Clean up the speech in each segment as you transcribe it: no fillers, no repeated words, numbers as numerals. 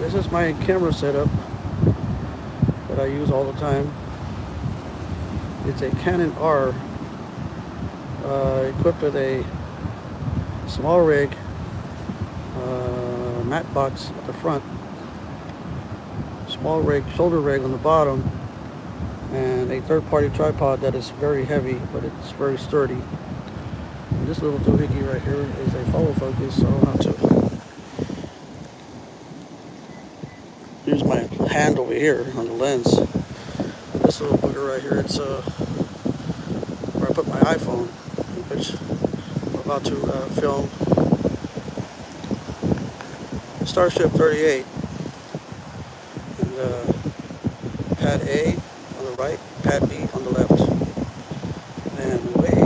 This is my camera setup that I use all the time. It's a Canon R equipped with a small rig, matte box at the front, small rig, shoulder rig on the bottom, and a third-party tripod that is very heavy, but it's very sturdy. And this little doohickey right here is a follow focus, so I don't have to. Here's my hand over here on the lens. And this little booger right here, it's where I put my iPhone, which I'm about to film Starship 38. And pad A on the right, pad B on the left. And way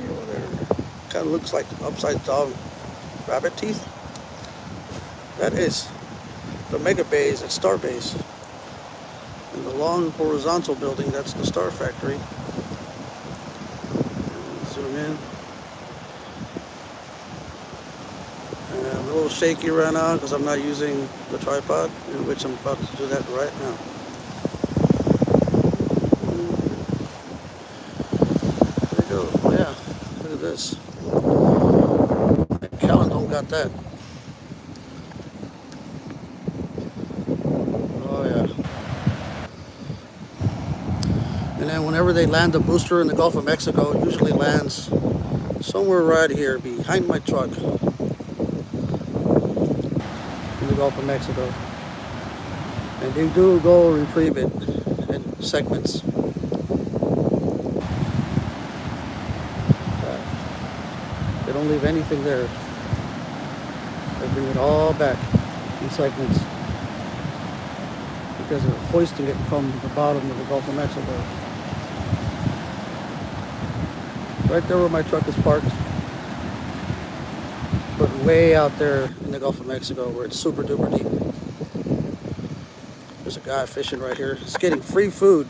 over there, kind of looks like upside down rabbit teeth. That is the mega base at Star Base. And the long horizontal building, that's the Star Factory. And zoom in. And I'm a little shaky right now because I'm not using the tripod, in which I'm about to do that right now. There we go. Oh yeah, look at this. My Callan don't got that. And then whenever they land the booster in the Gulf of Mexico, it usually lands somewhere right here behind my truck in the Gulf of Mexico. And they do go retrieve it in segments. They don't leave anything there. They bring it all back in segments because they're hoisting it from the bottom of the Gulf of Mexico. Right there where my truck is parked, but way out there in the Gulf of Mexico where it's super duper deep. There's a guy fishing right here. He's getting free food.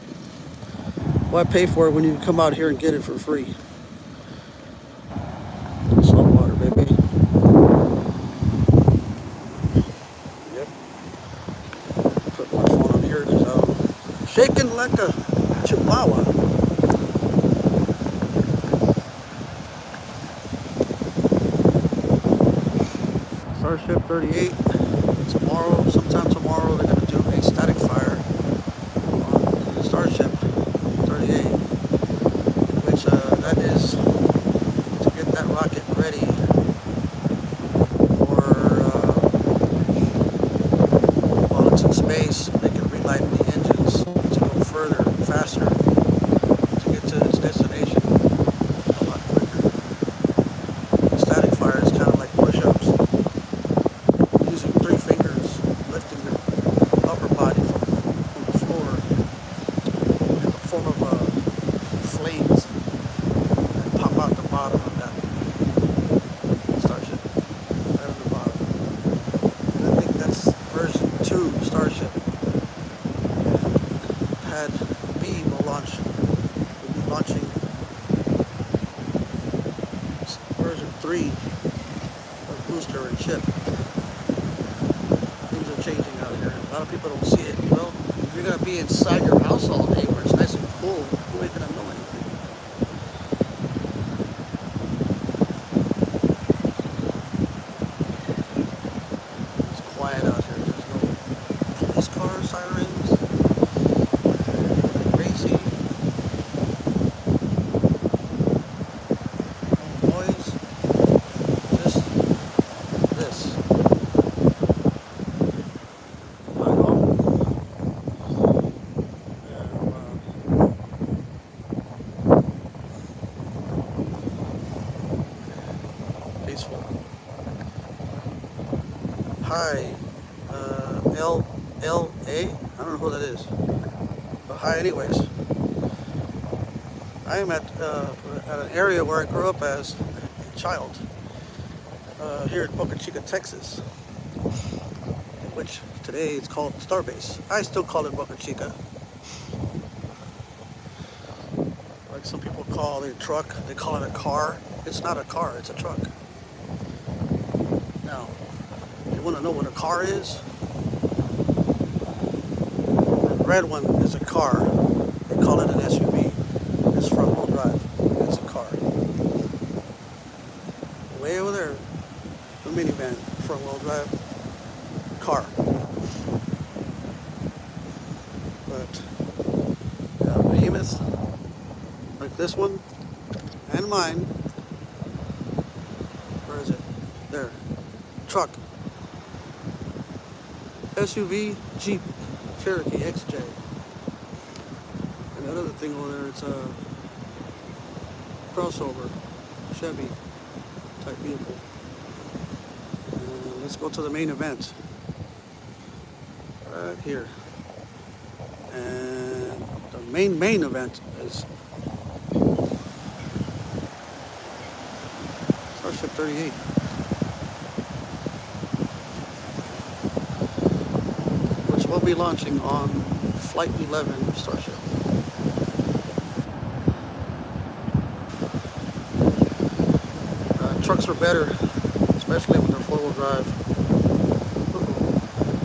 Why pay for it when you can come out here and get it for free? Salt water, baby. Yep. Put my phone on here because I'm shaking like a chihuahua. Starship 38, tomorrow, sometime tomorrow, they're going to do a static fire on Starship 38, which that is to get that rocket ready for, while it's in space, they can relight the engines to go further, faster, to get to its destination a lot quicker. The static fire is kind of like push-ups. Using 3 fingers, lifting your upper body from the floor in the form of flames that pop out the bottom of that Starship, right on the bottom. And I think that's version 2 Starship. And pad B will be launching version 3 of booster and ship. Changing out here. A lot of people don't see it. Well, if you're going to be inside your house all day where it's nice and cool, you ain't going to know anything. It's quiet out here. There's no police car sirens, racing, no noise, just this. Peaceful. Hi, LLA. I don't know who that is. But hi, anyways. I am at an area where I grew up as a child, here in Boca Chica, Texas, which today it's called Starbase. I still call it Boca Chica. Like some people call it a truck, they call it a car. It's not a car, it's a truck. Now, you want to know what a car is? red one is a car. They call it an SUV. It's front-wheel drive. It's a car. Way over there, the minivan, front-wheel drive, car. But behemoths like this one and mine. Where is it? There. Truck. SUV, Jeep, Cherokee XJ. And that other thing over there, it's a crossover, Chevy type vehicle. Let's go to the main event. Right here. And the main event is Starship 38. Which will be launching on Flight 11 of Starship. Trucks are better, especially when they're four-wheel drive.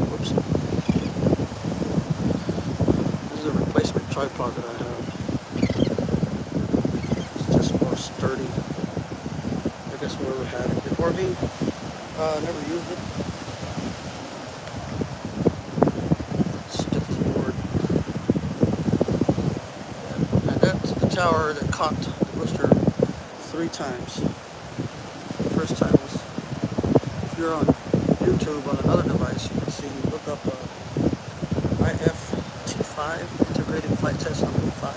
Whoops. This is a replacement tripod that I have. It's just more sturdy. I guess whoever had it before me, never used it. Stiff as a board. And that's the tower that caught the booster 3 times. First time was, if you're on YouTube on another device, you can see, look up IFT5, Integrated Flight Test number 5.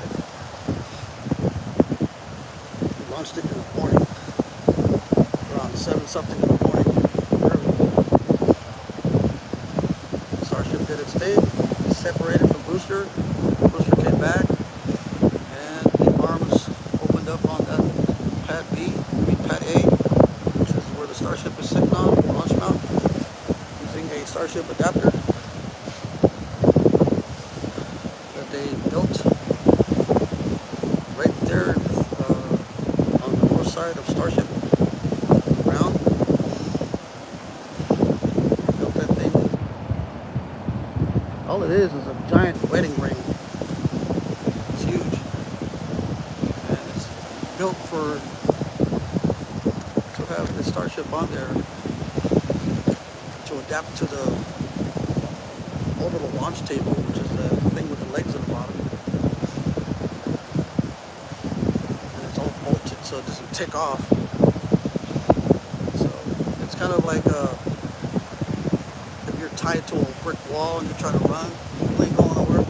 We launched it in the morning, around 7 something in the morning, early. Starship did its thing, separated from booster, booster came back, and the arms opened up on that pad A, where the Starship is sitting on, launch mount, using a Starship adapter that they built right there on the north side of Starship ground. Built that thing. All it is a giant wedding ring. It's huge. And it's built for have the Starship on there to adapt to the orbital launch table, which is the thing with the legs at the bottom. And it's all bolted so it doesn't take off. So it's kind of like if you're tied to a brick wall and you're trying to run, you ain't going nowhere.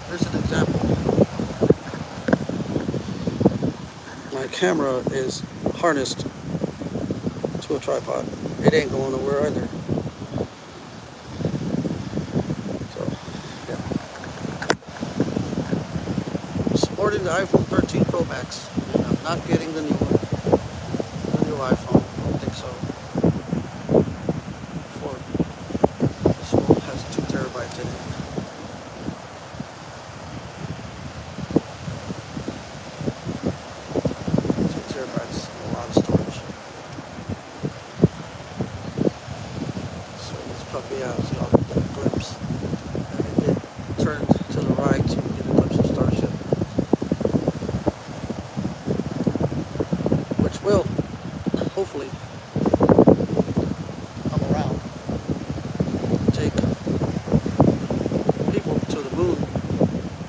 Here's an example. My camera is harnessed to a tripod. It ain't going nowhere either. So, yeah. Supporting the iPhone 13 Pro Max, and I'm not getting the new one. The new iPhone. I don't think so. This one has 2 terabytes in it. Terabytes, a lot of storage. So this puppy out, so y'all can get a glimpse. And it turned to the right so you can get a glimpse of Starship. Which will, hopefully, come around. Take people to the moon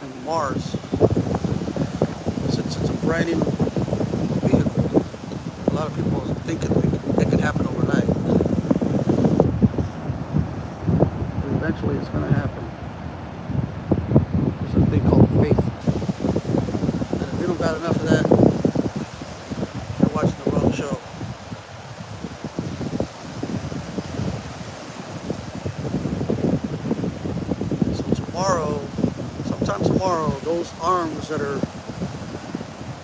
and Mars. Since it's a brand new vehicle, a lot of people think it can happen overnight. But eventually it's going to happen. There's a thing called faith. And if you don't got enough of that, you're watching the wrong show. So sometime tomorrow, those arms that are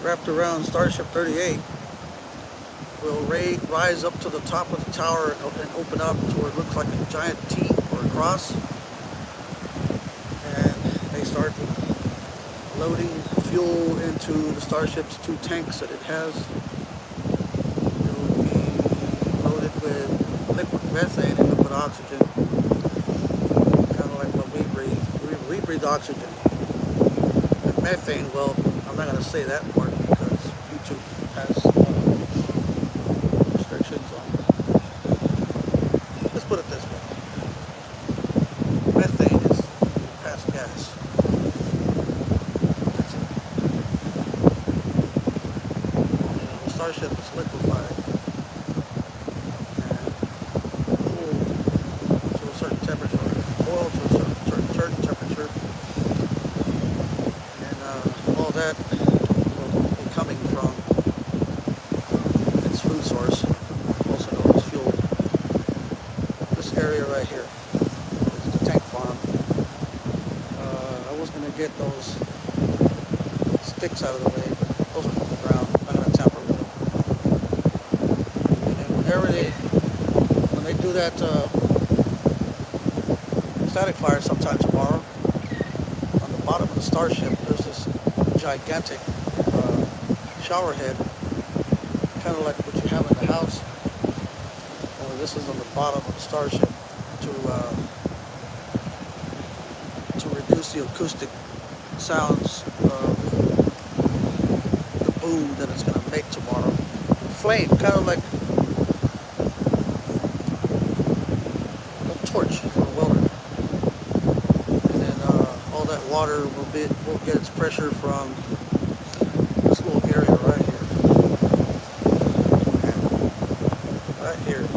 wrapped around Starship 38 will rise up to the top of the tower and open up to where it looks like a giant T or a cross. And they start loading fuel into the Starship's 2 tanks that it has. It will be loaded with liquid methane and liquid oxygen, kind of like what we breathe. We breathe oxygen. And methane, well, I'm not going to say that part because YouTube has restrictions on it. Let's put it this way. Methane is past gas. That's it. The Starship is liquefied and cooled to a certain temperature, boiled to a certain temperature, and all that will be coming from its food source, also known as fuel. This area right here is the tank farm. I was going to get those sticks out of the way, but those are from the ground. I'm not going to tamper with them. And then when they do that static fire sometime tomorrow, on the bottom of the Starship, there's this gigantic shower head, kind of like what you have in the house. Only this is on the bottom of the Starship to reduce the acoustic sounds of the boom that it's going to make tomorrow. Flame, kind of like a torch for a welder. And then all that water will get its pressure from this little area right here. And right here.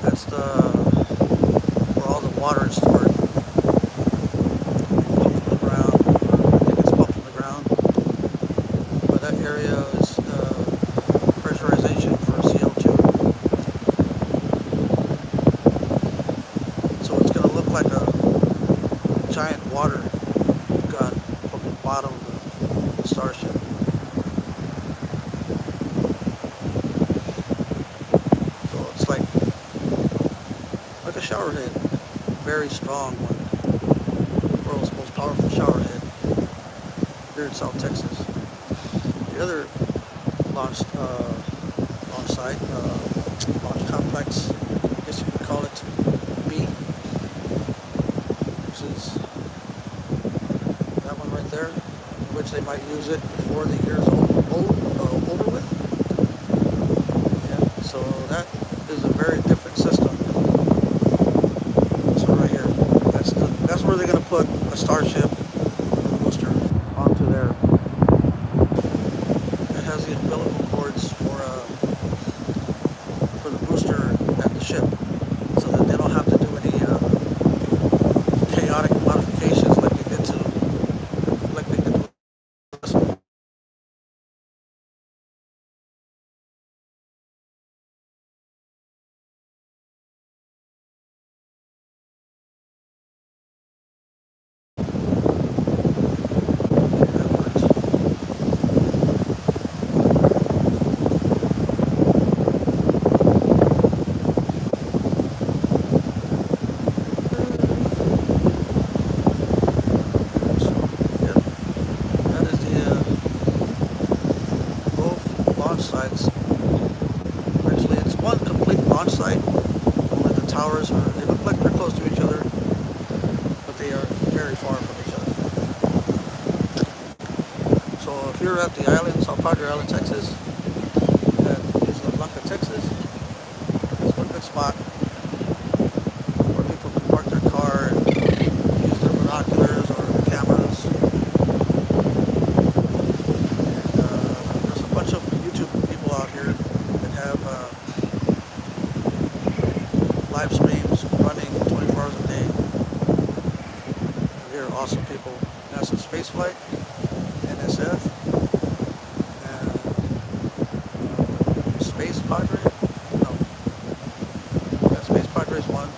That's where all the water is stored. Pumped from the ground. I think it's pumped from the ground. But that area is pressurization for CO2. So it's going to look like a giant water gun from the bottom of the Starship. So it's like a shower head, very strong one, world's most powerful shower head here in South Texas. The other launch site, launch complex, I guess you could call it B, which is that one right there, which they might use it before the year's over with. Yeah, so that is a very different system. That's where they're going to put a Starship booster onto there. It has the umbilical cords for the booster at the ship, so that they don't have to do any chaotic modifications like they did to this one. Sites. Actually, it's one complete launch site. Only the towers they look like they're close to each other, but they are very far from each other. So if you're at the island, South Padre Island, Texas, and Isla Blanca, Texas, it's one good spot where people can park their car and use their binoculars or their cameras. Out here that have live streams running 24 hours a day. They're awesome people. NASA Spaceflight, NSF, and Space Padre. No, yeah, Space Padre is one,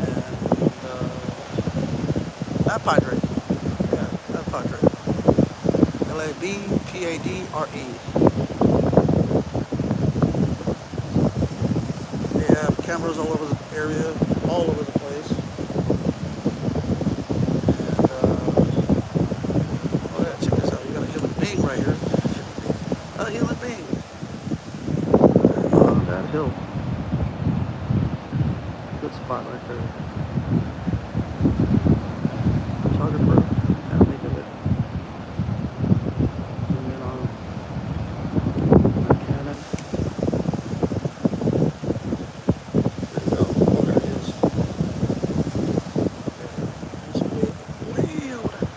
and that Padre. Yeah, that Padre. LABPADRE. They have cameras all over the area, all over the place. And, oh yeah, check this out. You got a human being right here. A human being. On that hill. shot right there. Photographer, can't make of it. Zoom in on my Canon. There we go. Oh, there it is. It's way over there.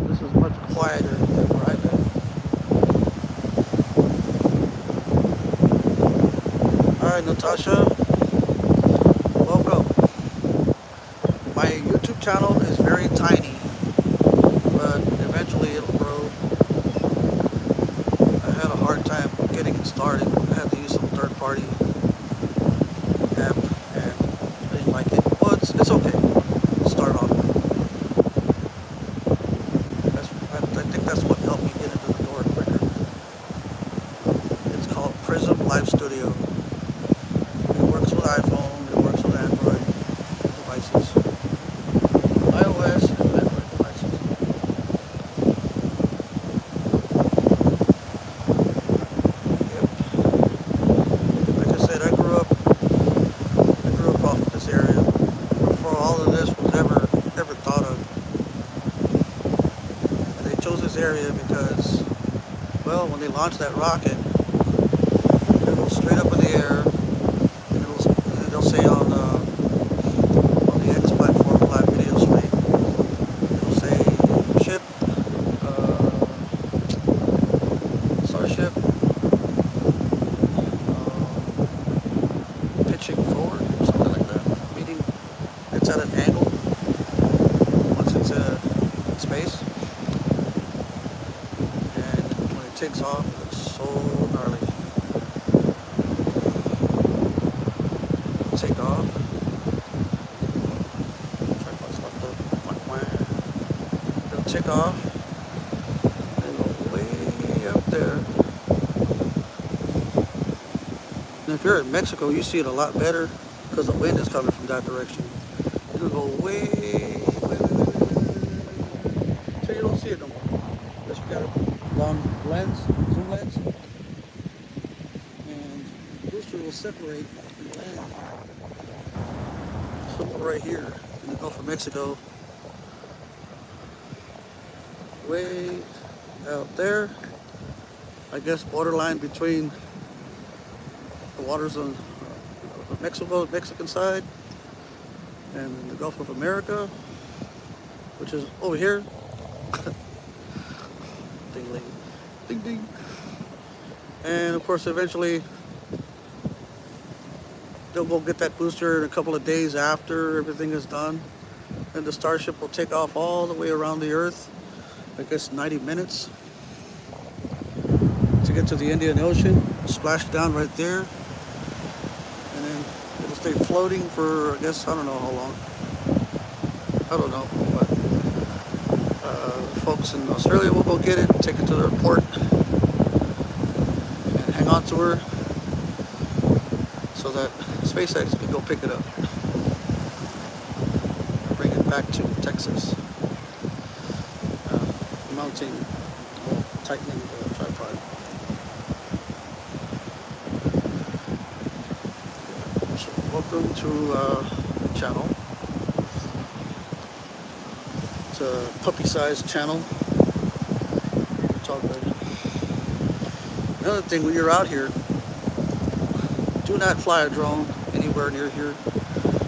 This is much quieter than where I live. Alright, Natasha, welcome. My YouTube channel is very tiny, but eventually it'll grow. I had a hard time getting it started. I had to use some third-party app, and I didn't like it. Well, it's okay. Start off. I think that's what helped me get into the door quicker. It's called Prism Live Studio. It works with iPhone, it works with Android devices, iOS and Android devices. Yep. Like I said, I grew up off of this area before all of this was ever thought of. And they chose this area because, well, when they launched that rocket, it goes straight up in the air. They'll say on the X platform live video stream, it'll say ship, Starship, pitching forward or something like that. Meaning it's at an angle once it's in space, and when it takes off, it's so gnarly. Take off. It'll take off and go way up there. And if you're in Mexico, you see it a lot better because the wind is coming from that direction. It'll go way. So you don't see it no more. Unless you got a long lens, zoom lens, and the booster will separate the lens. Right here in the Gulf of Mexico, way out there, I guess borderline between the waters on Mexican side and the Gulf of America, which is over here. Ding, ding, ding, ding. And of course, eventually they'll go get that booster in a couple of days after everything is done. And the Starship will take off all the way around the Earth, I guess 90 minutes, to get to the Indian Ocean, splash down right there, and then it'll stay floating for, I guess, I don't know how long. I don't know, but folks in Australia will go get it, take it to their port, and hang on to her so that SpaceX can go pick it up and bring it back to Texas, mounting, tightening the tripod. So welcome to the channel. It's a puppy-sized channel. It's all good. Another thing, when you're out here, do not fly a drone anywhere near here.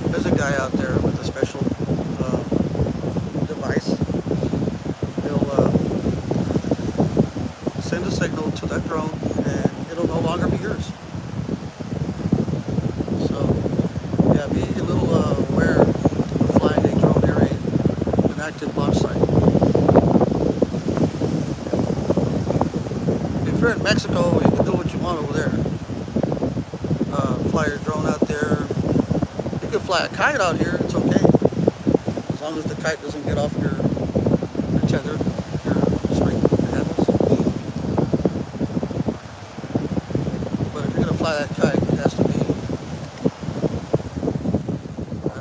There's a guy out there with a special device. He'll send a signal to that drone and it'll no longer be yours. So yeah, be a little aware of flying a drone near an active launch site. If you're in Mexico, you can do what you want over there. Fly your drone out there. You can fly a kite out here, it's okay. As long as the kite doesn't get off your tether, your string, your handles. But if you're going to fly that kite, it has to be on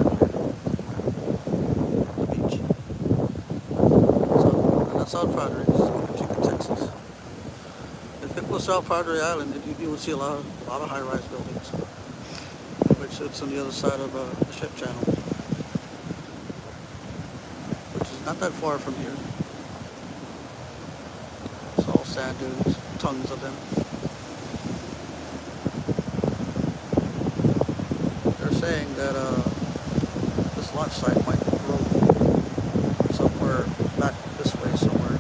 the beach. So, and that's South Rodriguez, Boca Chica, Texas. If If it was South Padre Island, you would see a lot of high-rise buildings, which it's on the other side of the ship channel, which is not that far from here. It's all sand dunes, tons of them. They're saying that this launch site might grow somewhere back this way somewhere.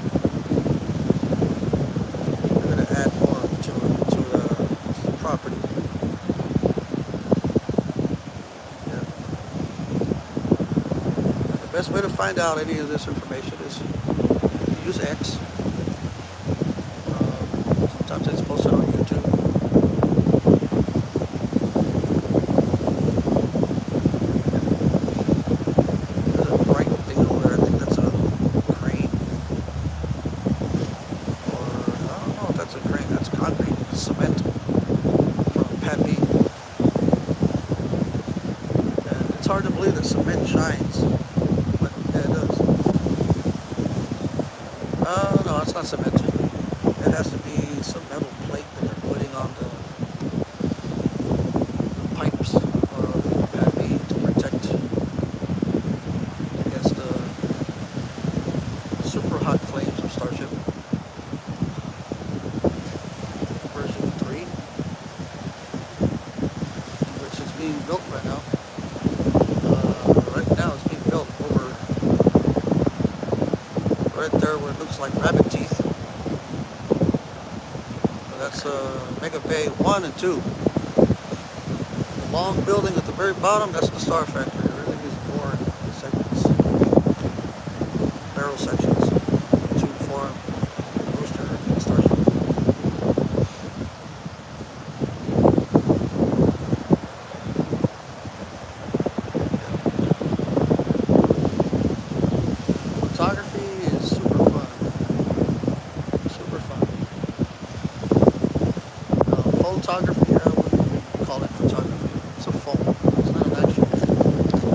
They're going to add more to the property. Yeah. The best way to find out any of this information is use X. Sometimes it's posted on YouTube. It's hard to believe that cement shines, but yeah, it does. No, it's not cement. It has to be some metal plate that they're putting on the pipes of Pad B to protect against the super hot flames of Starship version 3, which is being built right now. Right now it's being built over right there where it looks like rabbit teeth. That's Mega Bay 1 and 2. The long building at the very bottom, that's the Star Factory. Everything is bored segments, barrel sections, tube form, booster, and starship. Photography is super fun. Super fun. Photography, I wouldn't call it photography. It's a phone. It's not an actual camera.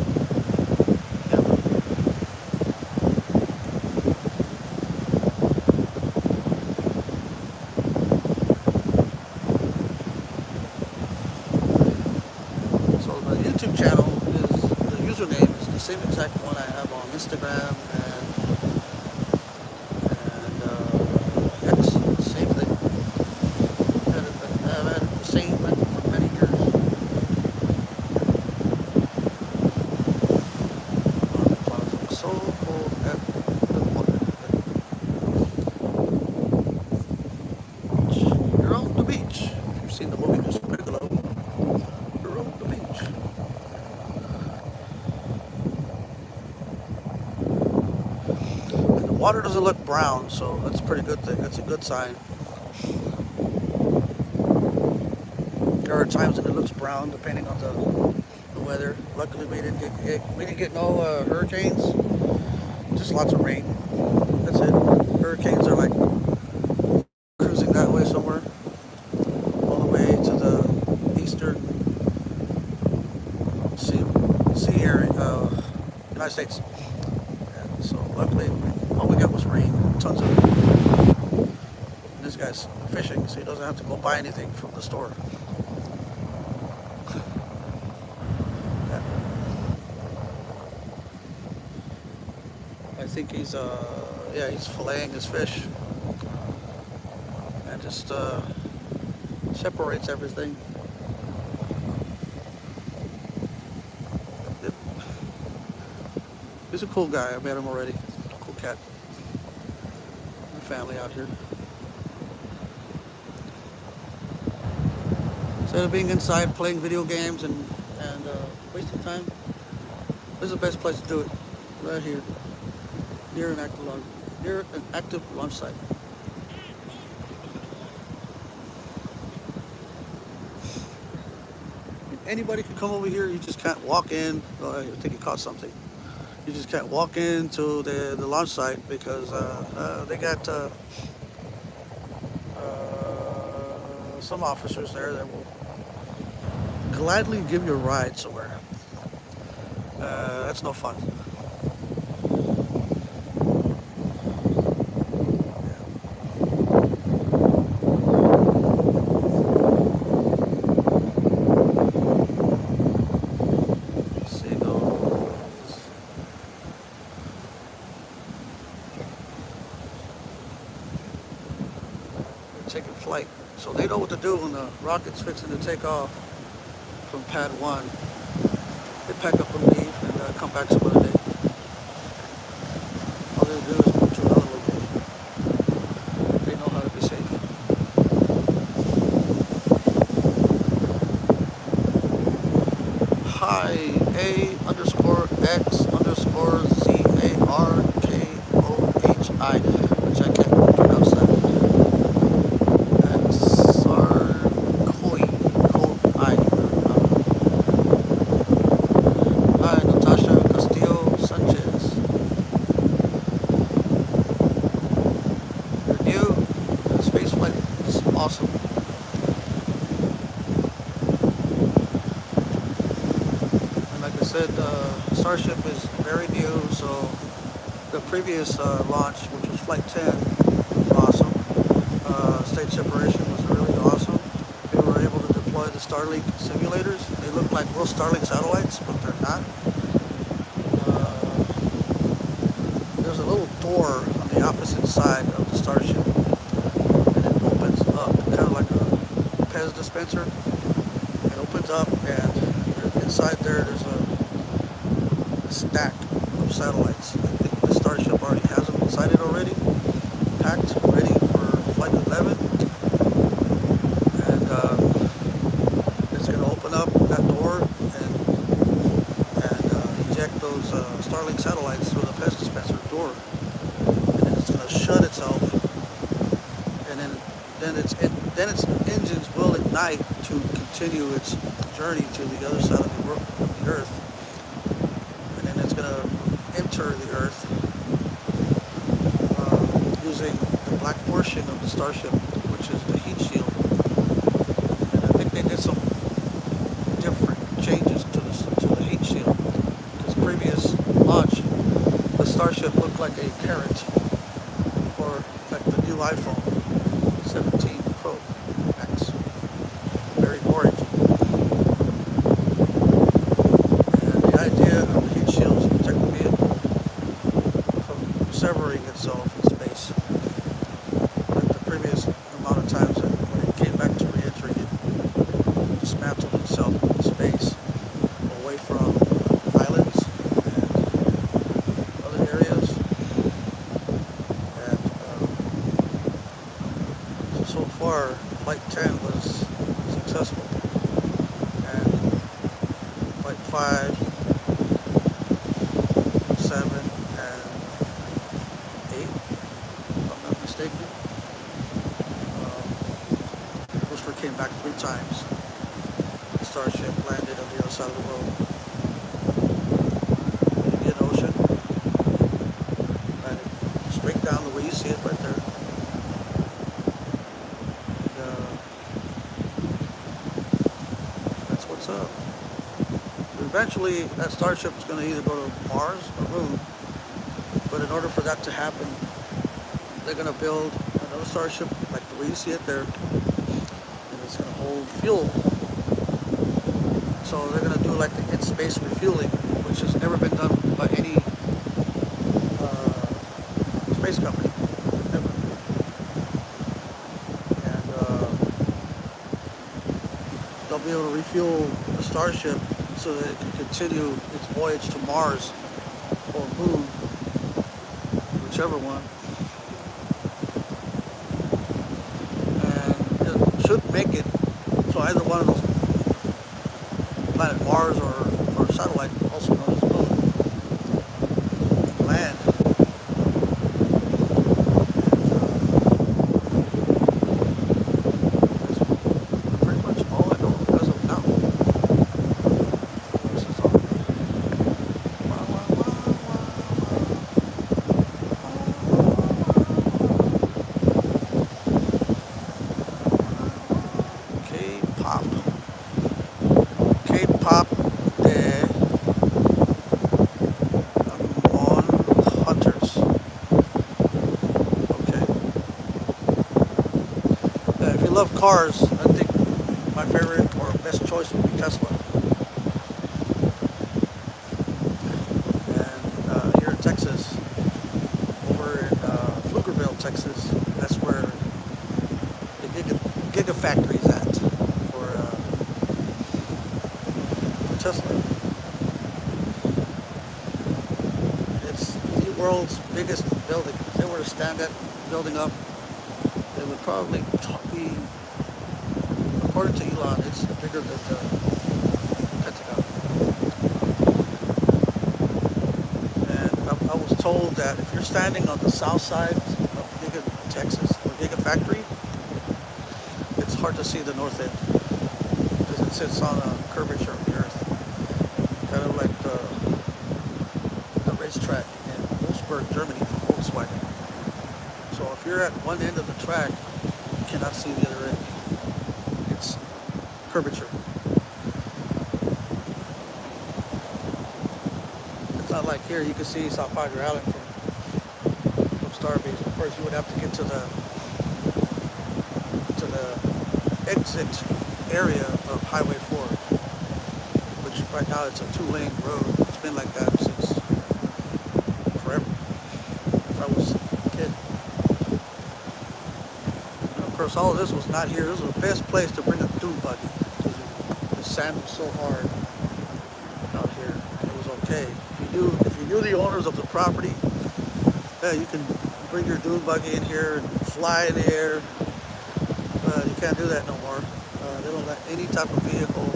So the YouTube channel is, the username is the same exact one I have on Instagram and X, same thing. I've had the same for many years. So cold at the water. You're on the beach. If you've seen the movie Just Bigelow, you're on the beach. And the water doesn't look brown, so that's a pretty good thing. That's a good sign. There are times that it looks brown depending on the weather. Luckily we didn't get no hurricanes, just lots of rain. That's it. Hurricanes are like cruising that way somewhere, all the way to the eastern sea area, United States. And so luckily all we got was rain, tons of it. And this guy's fishing, so he doesn't have to go buy anything from the store. I think he's he's filleting his fish and just separates everything. Yep. He's a cool guy. I met him already. Cool cat. My family out here. Instead of being inside playing video games and wasting time, this is the best place to do it. Right here. Near an active launch site. Anybody can come over here. You just can't walk in. I think you caught something. You just can't walk into the launch site because they got some officers there that will gladly give you a ride somewhere. That's no fun. taking flight. So they know what to do when the rocket's fixing to take off from pad 1. They pack up and leave and come back some other day. All they do is move to another location. They know how to be safe. Hi, A_X_ZARKOHI, which I can't pronounce that. Hi, Natasha Castillo Sanchez. You're new. Space flight is awesome. And like I said, Starship is very new, so the previous launch, which was Flight 10, was awesome. Stage separation was really awesome. We were able to deploy the Starlink simulators. They look like real Starlink satellites, but they're not. There's a little door on the opposite side of the Starship, and it opens up, kind of like a Pez dispenser. It opens up, and inside there's a stack of satellites. I think the Starship already has them inside it already, packed, ready for Flight 11. And it's going to open up that door and eject those Starlink satellites through the Pez dispenser door. And then it's going to shut itself, and then its engines will ignite to continue its journey to the other side of the Earth. And then it's going to enter the Earth using the black portion of the Starship, which is the heat shield. And I think they did some different changes to the heat shield, because previous launch, the Starship looked like a carrot, or like the new iPhone 17 Pro Max, very orange. And the idea of the heat shield is to protect the vehicle from severing itself in space. Like the previous amount of times that when it came back to re-entry, it dismantled itself in space, away from islands and other areas. And so far, Flight 10 was successful. And Flight 5, 7, and 8, if I'm not mistaken. Booster came back 3 times. The Starship landed on the other side of the world. Indian Ocean. Landed straight down the way you see it right there. And that's what's up. Eventually, that Starship is going to either go to Mars or Moon. But in order for that to happen, they're going to build another Starship like the way you see it there. And it's going to hold fuel. So they're going to do like the in-space refueling, which has never been done by any space company, ever. And they'll be able to refuel the Starship so that it can continue its voyage to Mars or Moon, whichever one. And it should make it so either one of those, planet Mars or satellite, also known as Moon, land. That's pretty much all I know as of now. This is all. K-pop. K-pop de Amon Hunters. Okay. If you love cars, I think my favorite or best choice would be Tesla. And here in Texas, over in Pflugerville, Texas, that's where Gigafactory is at for Tesla. It's the world's biggest building. If they were to stand that building up, it would probably be, according to Elon, it's bigger than the Pentagon. And I was told that if you're standing on the south side of Giga Texas or Gigafactory, it's hard to see the north end because it sits on a curvature of the earth, kind of like the racetrack in Wolfsburg, Germany for Volkswagen. So if you're at one end of the track, you cannot see the other end. It's curvature. It's not like here, you can see South Padre Island from Starbase. Of course, you would have to get to the exit area of Highway 4, which right now it's a 2-lane road. It's been like that since forever. If I was a kid. And of course, all of this was not here. This was the best place to bring a dune buggy because the sand was so hard out here, and it was okay. If you knew the owners of the property, yeah, you can bring your dune buggy in here and fly in the air. You can't do that no more. They don't let any type of vehicle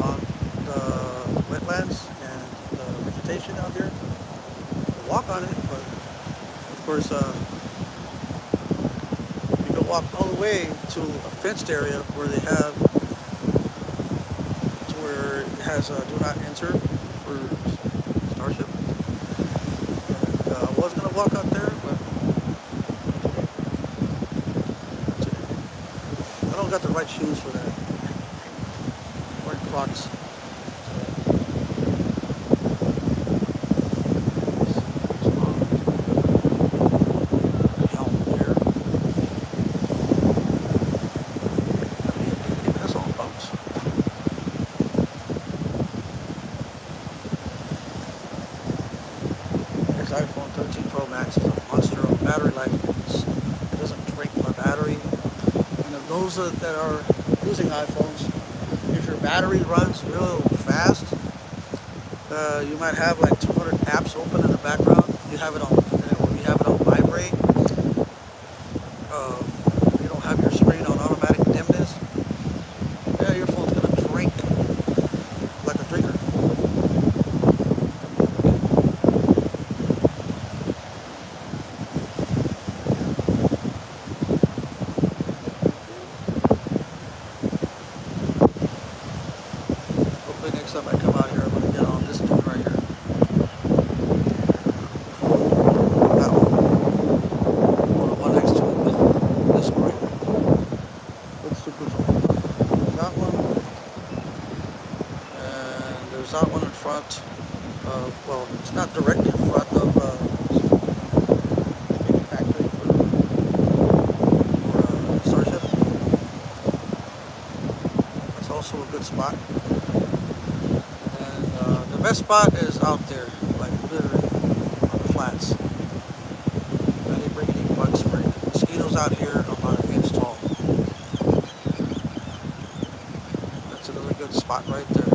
on the wetlands and the vegetation out here. You walk on it, but of course you can walk all the way to a fenced area where they have where it has a do not enter for Starship. And, I was gonna walk out there, but I don't got the right shoes for that. I'm wearing Crocs. That's all, folks. This iPhone 13 Pro Max is a monster of battery life. It doesn't drink my battery. Those that are using iPhones, if your battery runs real fast, you might have like 200 apps open in the background. You have it on vibrate. You don't have your screen on automatic dimness. Yeah, your phone's gonna drink like a drinker. Next time I come out here, I'm going to get on this dune right here. That one. Or the one next to it. This one right here. That's super cool. That one. And there's that one in front of, well, it's not directly in front of the big factory for Starship. That's also a good spot. The best spot is out there, like literally on the flats. I didn't bring any bug spray. Mosquitoes out here are about an inch tall. That's another good spot right there.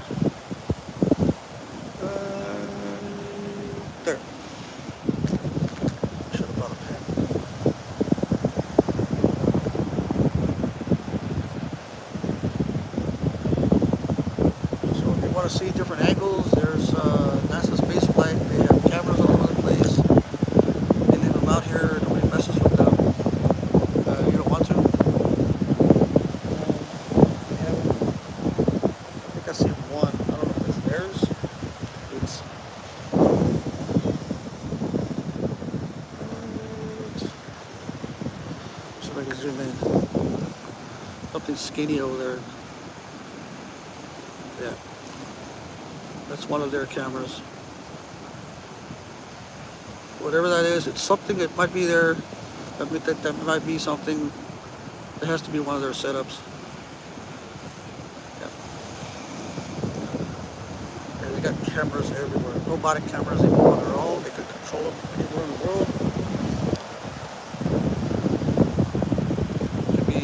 There. Should have brought a pen. So if you want to see different angles, there's NASA space flight. They have cameras all over the place. They leave them out here. Nobody messes with them. You don't want to. I think I see one. I don't know if it's theirs. It's see if I can zoom in. Something skinny over there. Yeah. That's one of their cameras. Whatever that is, it's something that might be there. That might be something. It has to be one of their setups. Yeah. And they got cameras everywhere. Robotic cameras. They go on their own. They could control them anywhere in the world. It could be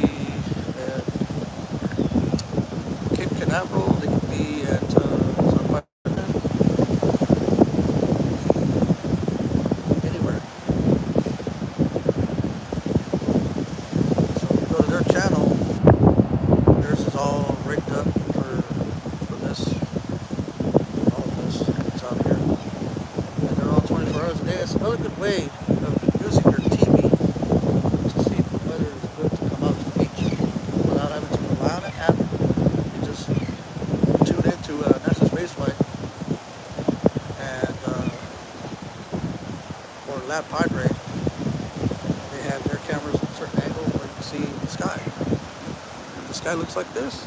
sky looks like this,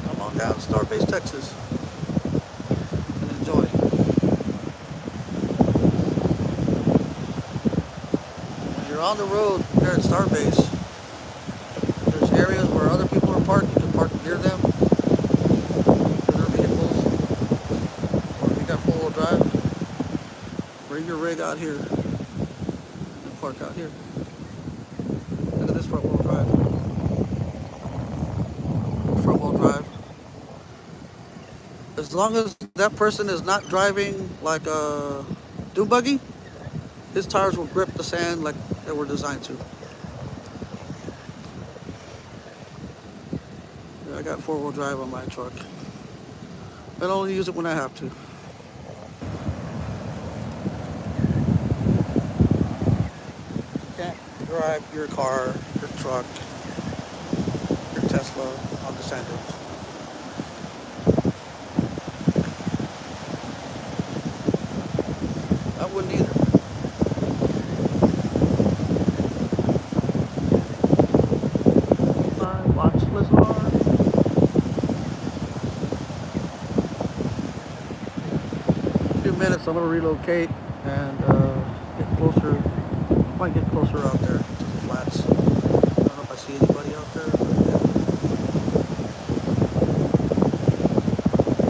come on down to Starbase, Texas, and enjoy. When you're on the road there at Starbase, there's areas where other people are parked. You can park near them, near their vehicles, or if you got four-wheel drive, bring your rig out here and park out here. Look at this front-wheel drive. Front-wheel drive. As long as that person is not driving like a dune buggy, his tires will grip the sand like they were designed to. Yeah, I got four-wheel drive on my truck. I only use it when I have to. You can't drive your car, your truck, your Tesla on the sand dunes. I wouldn't either. My watch was on. In a few minutes, I'm gonna relocate and get closer. Might get closer out there to the flats. I don't know if I see anybody out there. But yeah.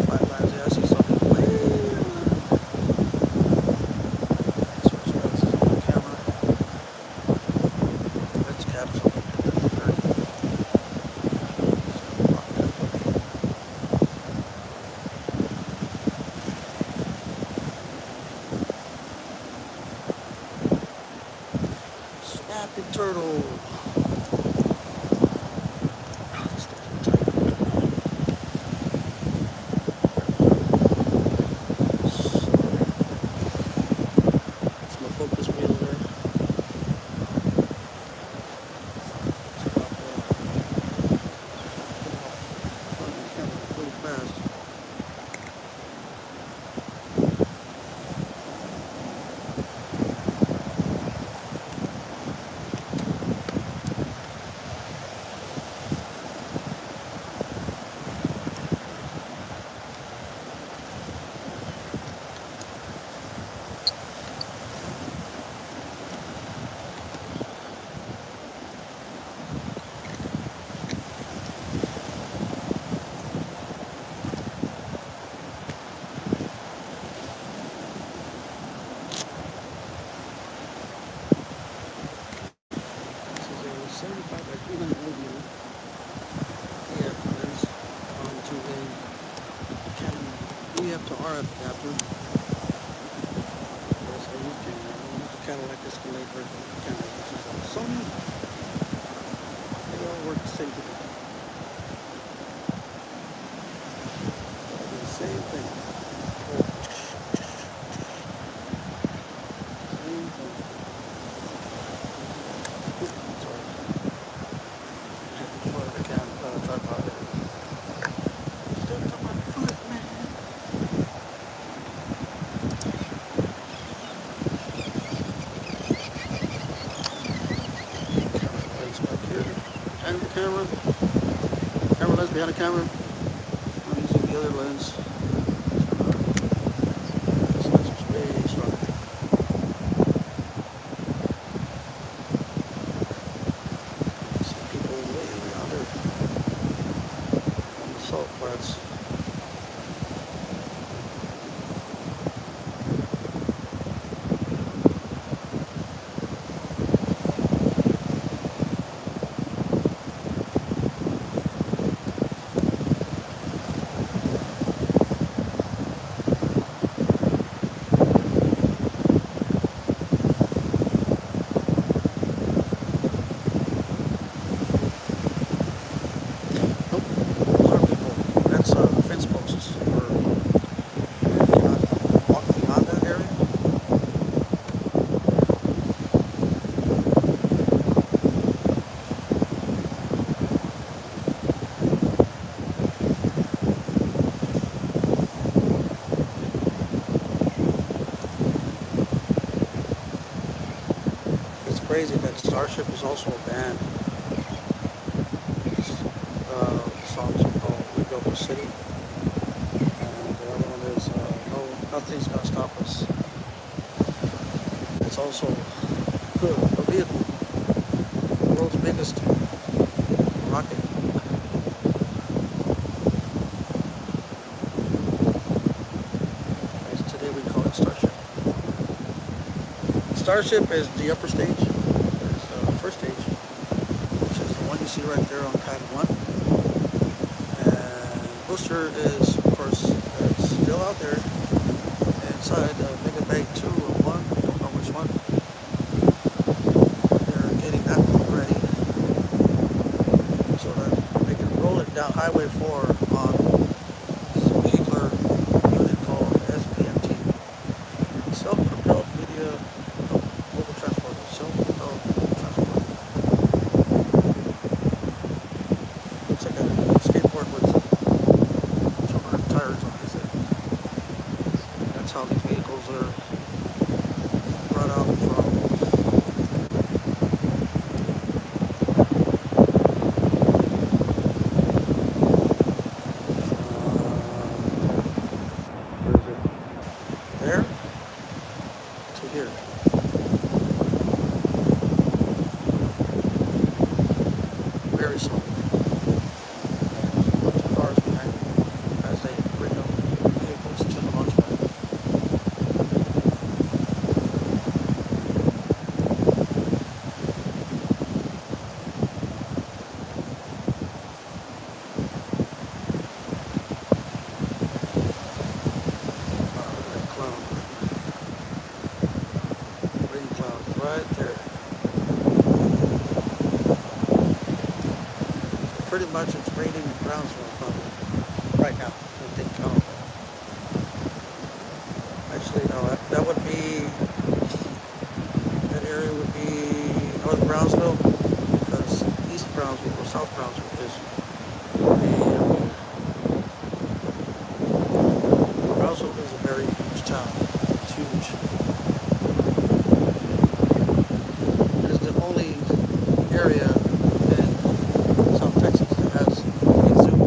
Flatlines, yeah, I see some people way switch lenses on the camera. Let's capture it. Snapping turtle. That's my focus wheel there. Really fast. This is a 75 by 300 millimeter EF lens onto a Canon EF to RF adapter. Yes, I use Canon. I use the Cadillac Escalade version of Canon, which is a Sony. They all work the same thing. The same thing. Same thing. Sorry. I had the foot of the tripod there. Stepped on my foot, man. Camera lens back here. And the camera. Camera lens behind the camera. I'm using the other lens. This lens is way stronger. See people way yonder on the salt flats. Nope, those are people. That's fence posts for you cannot walk beyond that area. It's crazy that Starship is also a band. songs are called "We Built the City," and the other one is "No, Nothing's Gonna Stop Us." It's also a vehicle, the world's biggest rocket. As today we call it Starship. Starship is the upper stage. There's the first stage, which is the one you see right there on pad 1. And booster is, of course, it's still out there inside Mega Bay 2 or 1, I don't know which one. They're getting that one ready so that they can roll it down Highway 4 on this vehicular unit called SPMT. Self-propelled media mobile transport. Self-propelled transport. Looks like a skateboard with 200 tires on his head. That's how these vehicles are brought out from where is it? There to here. Very slow. Bunch of cars behind me as they bring up vehicles to the launch pad. Look at that cloud. Rain clouds right there. Pretty much it's raining in Brownsville probably right now. I think. Actually, no. That would be, that area would be North Brownsville, because East Brownsville or South Brownsville is Brownsville is a very huge town. It's huge. It is the only area in South Texas that has a zoo.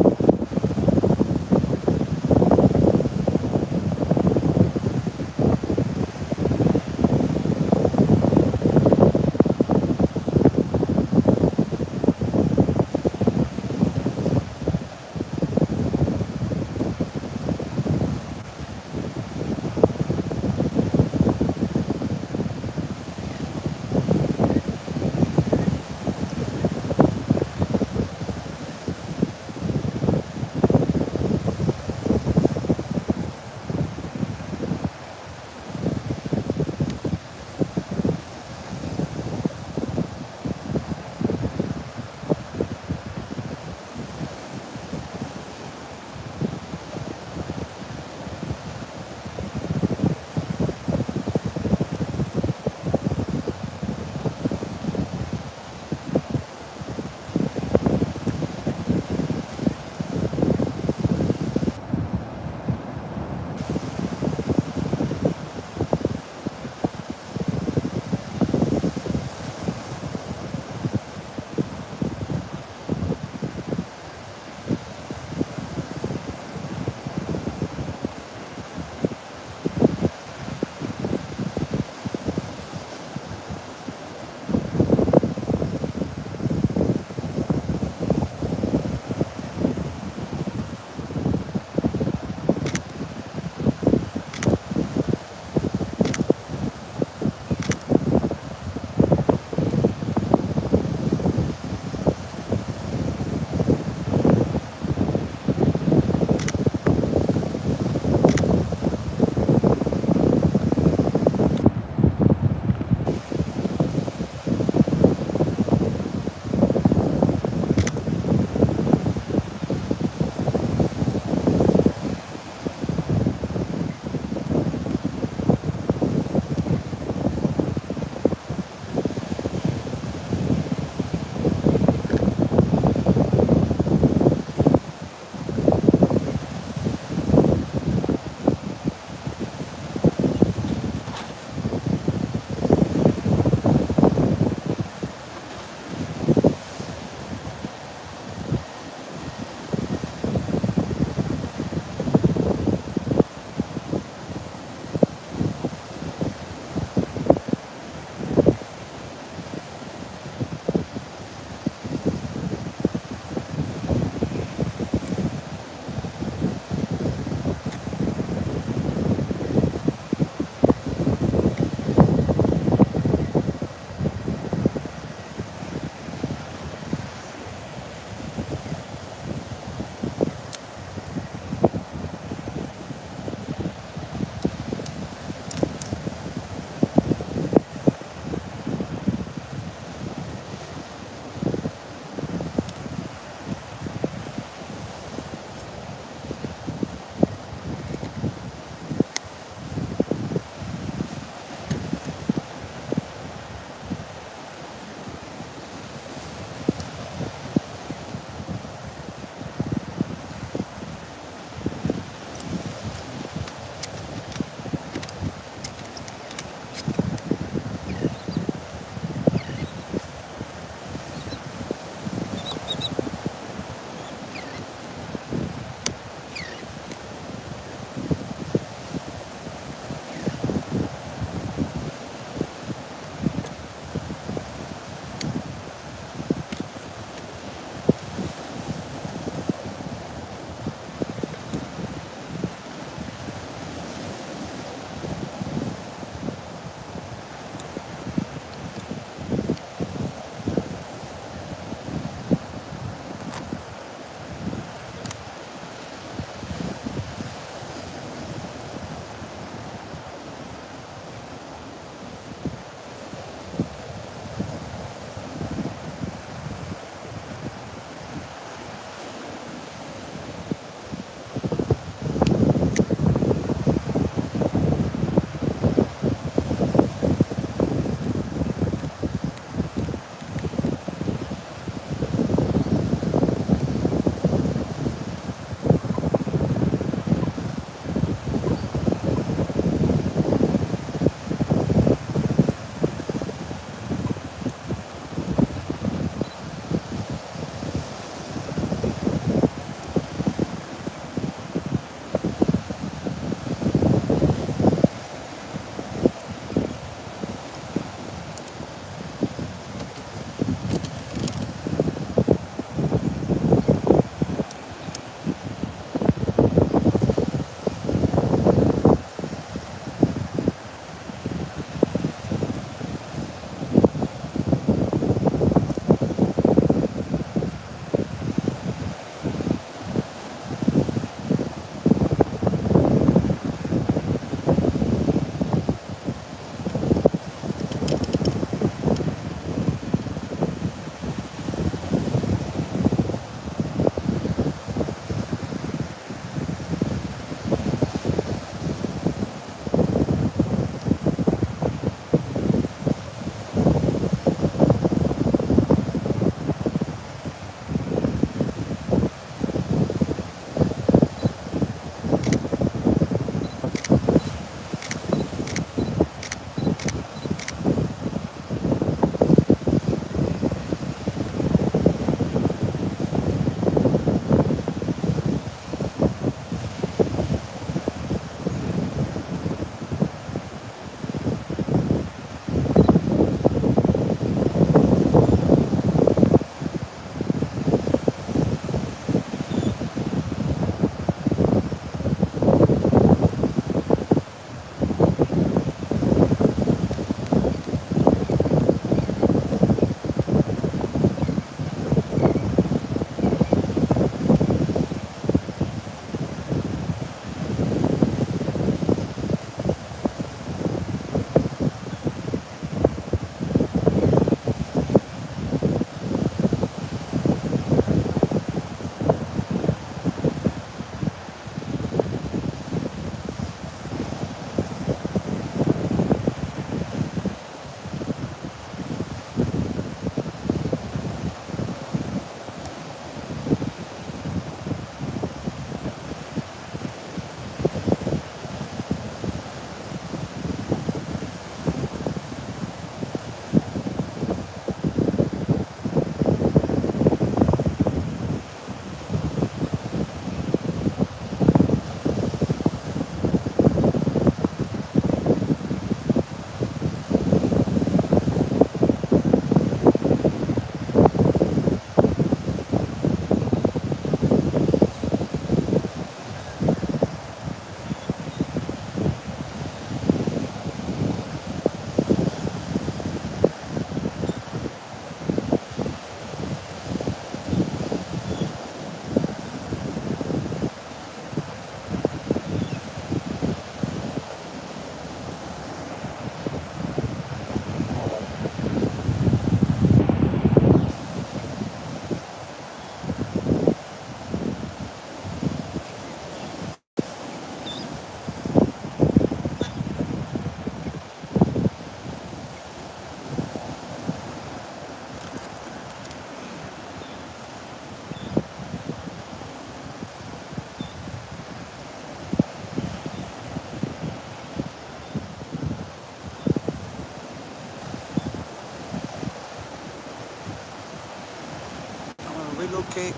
duplicate,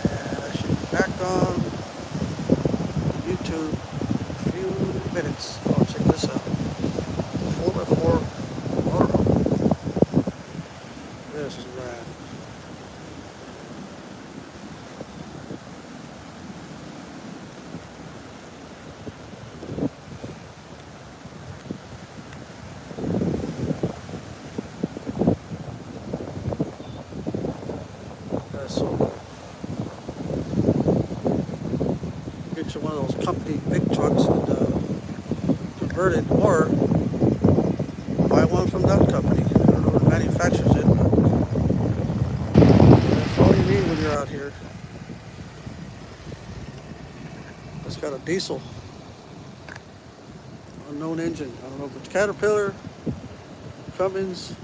and I should be back on YouTube in a few minutes. Oh, check this out. 4x4 motor. This is rad. That's so cool. Get you one of those company big trucks and convert it, or buy one from that company. I don't know who manufactures it, but that's all you need when you're out here. It's got a diesel, unknown engine. I don't know if it's Caterpillar, Cummins.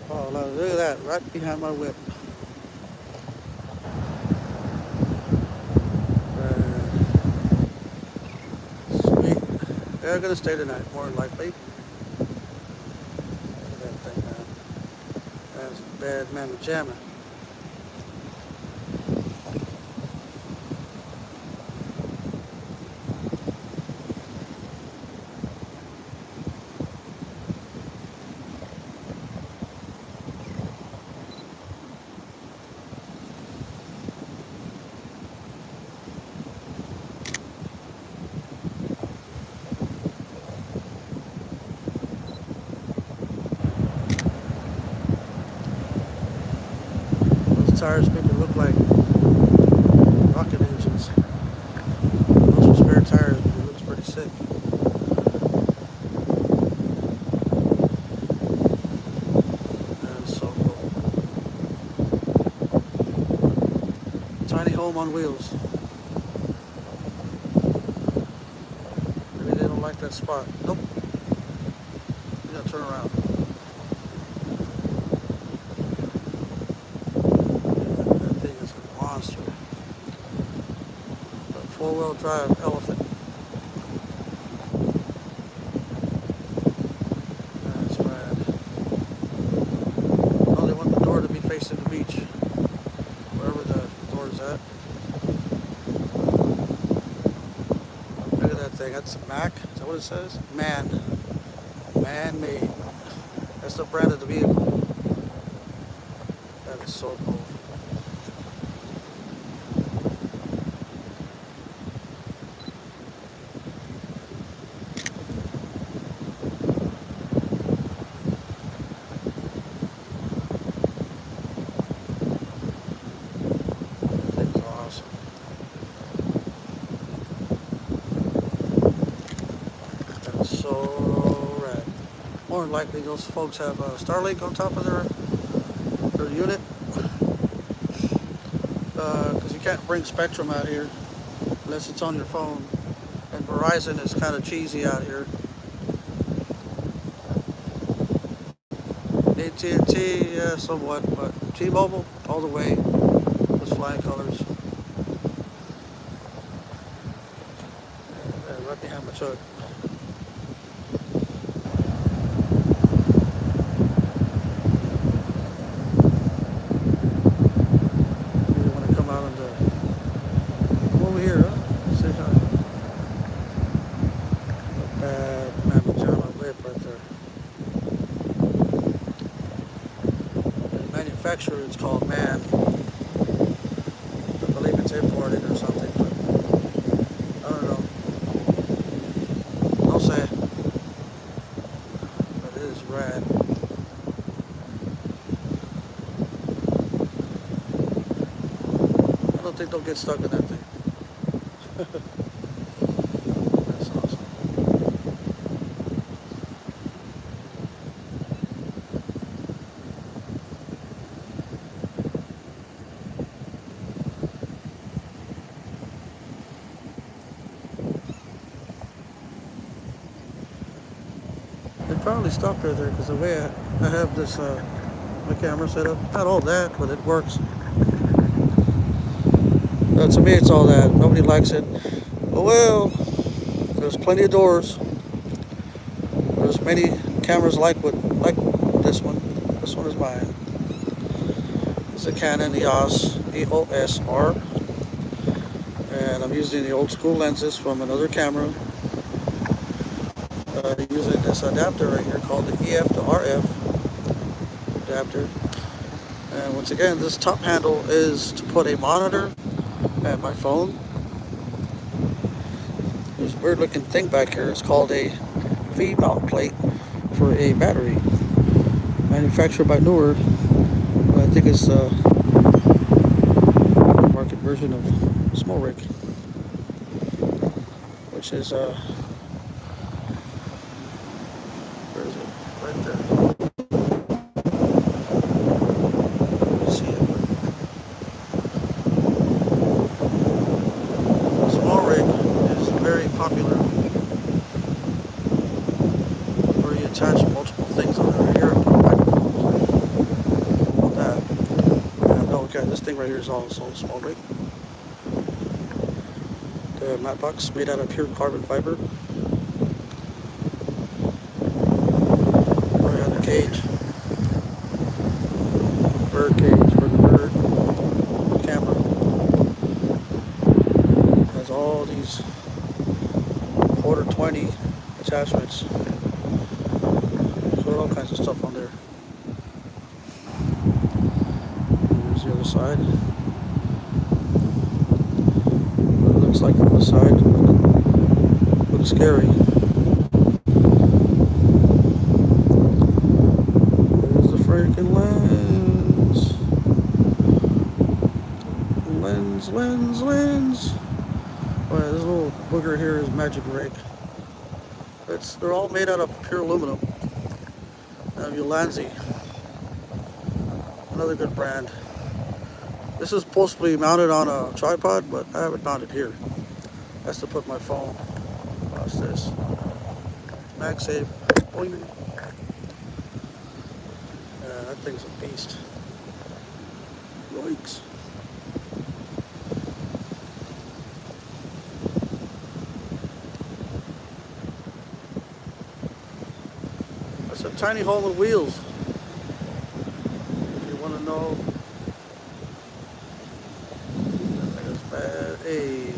Oh, look at that, right behind my whip. Sweet. They're gonna stay tonight, more than likely. Look at that thing, man. That's bad mamma jamma. Tires make it look like rocket engines. Those are spare tires, but it looks pretty sick. That's so cool. Tiny home on wheels. Maybe they don't like that spot. Nope. You gotta turn around. Four-wheel drive elephant. That's rad. Oh, they want the door to be facing the beach, wherever the door is at. Look at that thing. That's a Mac. Is that what it says? Man-made. That's the brand of the vehicle. That is so cool. So rad. More than likely, those folks have Starlink on top of their unit, because you can't bring Spectrum out here unless it's on your phone. And Verizon is kind of cheesy out here. AT&T, yeah, somewhat, but T-Mobile, all the way, with flying colors. And right behind my truck. Manufacturer, it's called Man. I believe it's imported or something, but I don't know. I'll say, but it is rad. I don't think they'll get stuck in that thing. That's awesome. They probably stopped right there because the way I have this my camera set up, not all that, but it works. To me, it's all that. Nobody likes it. But well, there's plenty of doors. There's many cameras like this one. This one is mine. It's a Canon EOS R, and I'm using the old school lenses from another camera. Using this adapter right here called the EF to RF adapter. And once again, this top handle is to put a monitor and my phone. This weird looking thing back here is called a V mount plate for a battery, manufactured by Newer. I think it's a market version of Small Rig, which is where is it? Right there. You see it. Small Rig is very popular, where you attach multiple things on there. Here, that. And okay, this thing right here is also Small Rig. The matte box made out of pure carbon fiber. Cage, bird cage for the bird camera. Has all these quarter 20 attachments. Put all kinds of stuff on there. Here's the other side. What it looks like from the side. Looks scary. Freaking lens. Well, this little booger here is Magic Rig. They're all made out of pure aluminum. Ulanzi, another good brand. This is supposed to be mounted on a tripod, but I have it mounted here. That's to put my phone. Watch this. MagSafe. Boing. That thing's a beast. Yikes. That's a tiny hole in wheels. If you want to know. That thing is bad. Hey.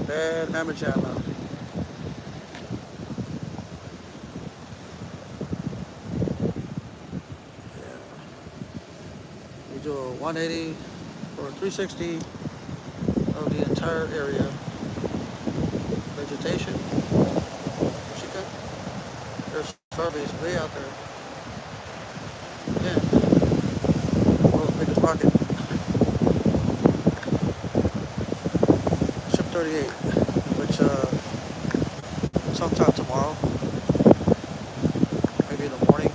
Bad mamma jamma. Do a 180 or a 360 of the entire area. Vegetation. Chica. There's starbase way out there. Again, world's biggest rocket. Ship 38, which sometime tomorrow, maybe in the morning,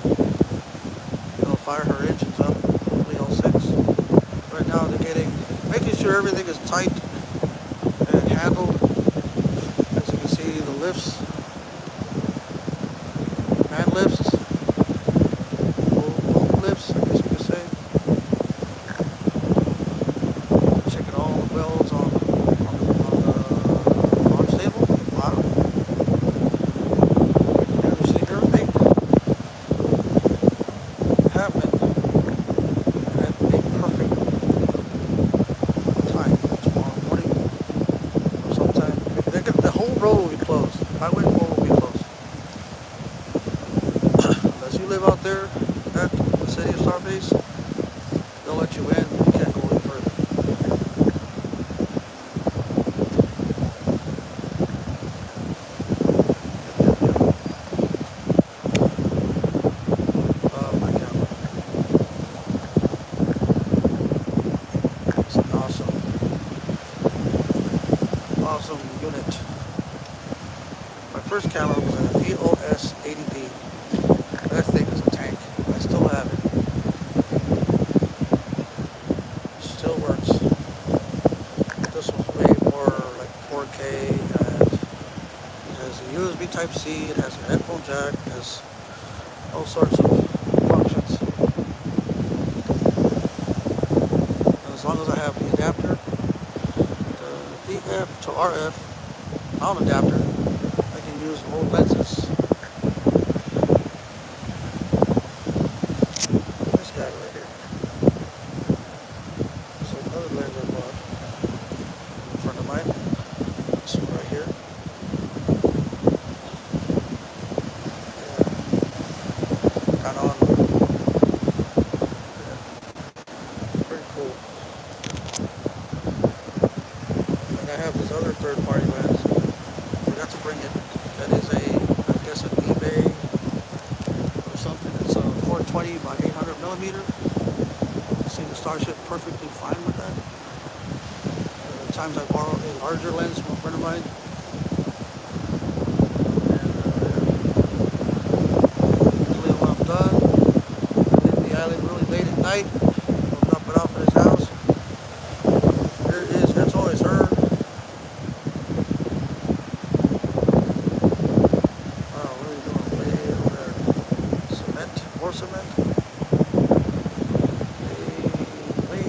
they'll fire her engines up. Right now they're making sure everything is tight and handled. As you can see, the lifts, hand lifts, bolt lifts, I guess you could say. Checking all the welds on the launch table, bottom. Everything happening. Road will be closed. Highway 4 will be closed. Unless you live out there at the city of Starbase, they'll let you in. You can't go any further. My camera. It's an awesome unit. My first camera was an EOS 80D. That thing is a tank. I still have it. Still works. This was way more like 4K, and it has a USB Type-C, it has a headphone jack, it has all sorts of functions. And as long as I have the adapter, the EF to RF mount adapter, use old lenses. This guy right here. 300 millimeter. See the Starship perfectly fine with that. At times I borrow a larger lens from a friend of mine. Usually when I'm done, in the island really late at night, I'll drop it off at his house. There it is, that's always her. Oh, what are you doing? Way over there. Cement? More cement? Way.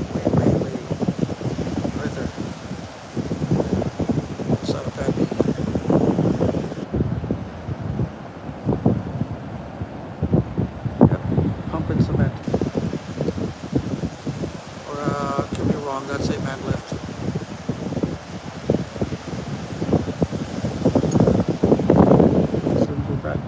Right there. Inside of that. Yep, pumping cement. Or, could be wrong, that's a man lift. Zoom back.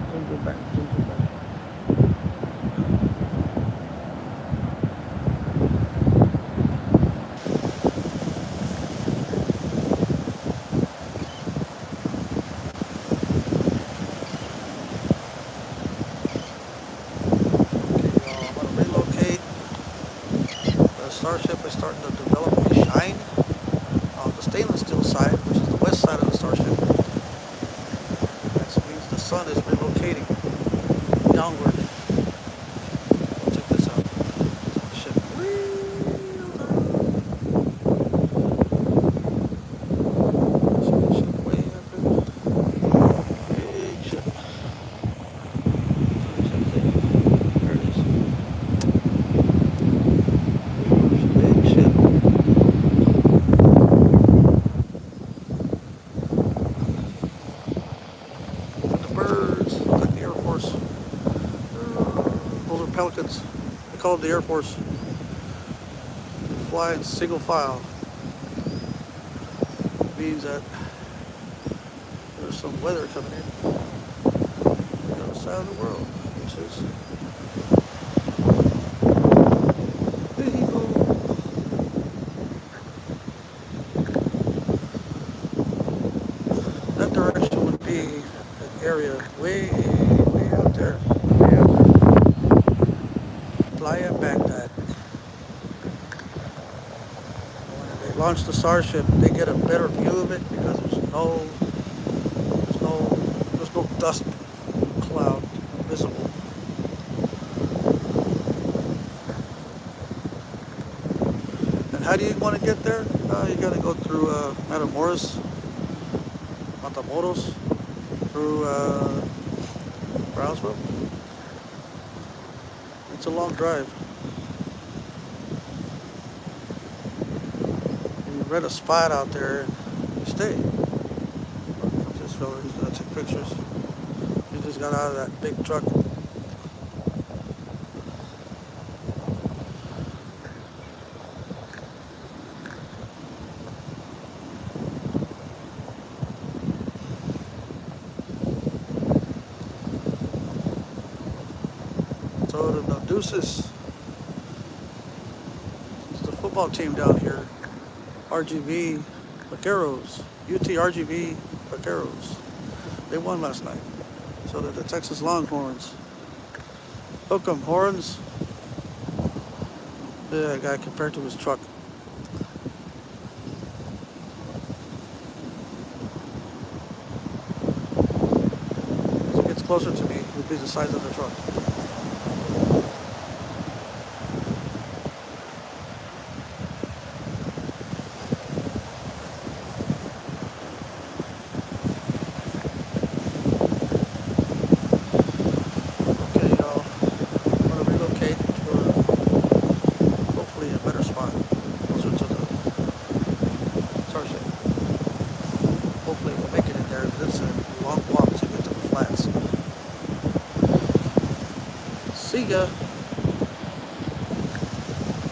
I'm going to relocate. The Starship is starting to develop a shine on the stainless steel side, which is the west side of the Starship. That means the sun is relocating downward. Check this out. The ship way up there. Big ship. There it is. Big ship. The birds, like the Air Force. Those are pelicans. They call them the Air Force. They fly in single file. It means that there's some weather coming in the other side of the world, which is that direction would be an area way out there. Playa Baghdad. When they launch the Starship, they get a better view of it because there's no dust cloud visible. And how do you want to get there? You got to go through Matamoros, through Brownsville. It's a long drive. And you rent a spot out there and you stay. This fella, he's gonna take pictures. He just got out of that big truck. So the Deuces, it's the football team down here, RGV Vaqueros, UT RGV Vaqueros. They won last night. So did the Texas Longhorns. Hook 'em, horns. Yeah, guy compared to his truck. As it gets closer to me, it will be the size of the truck. Hopefully we'll make it in there. It's a long walk to get to the flats. See ya.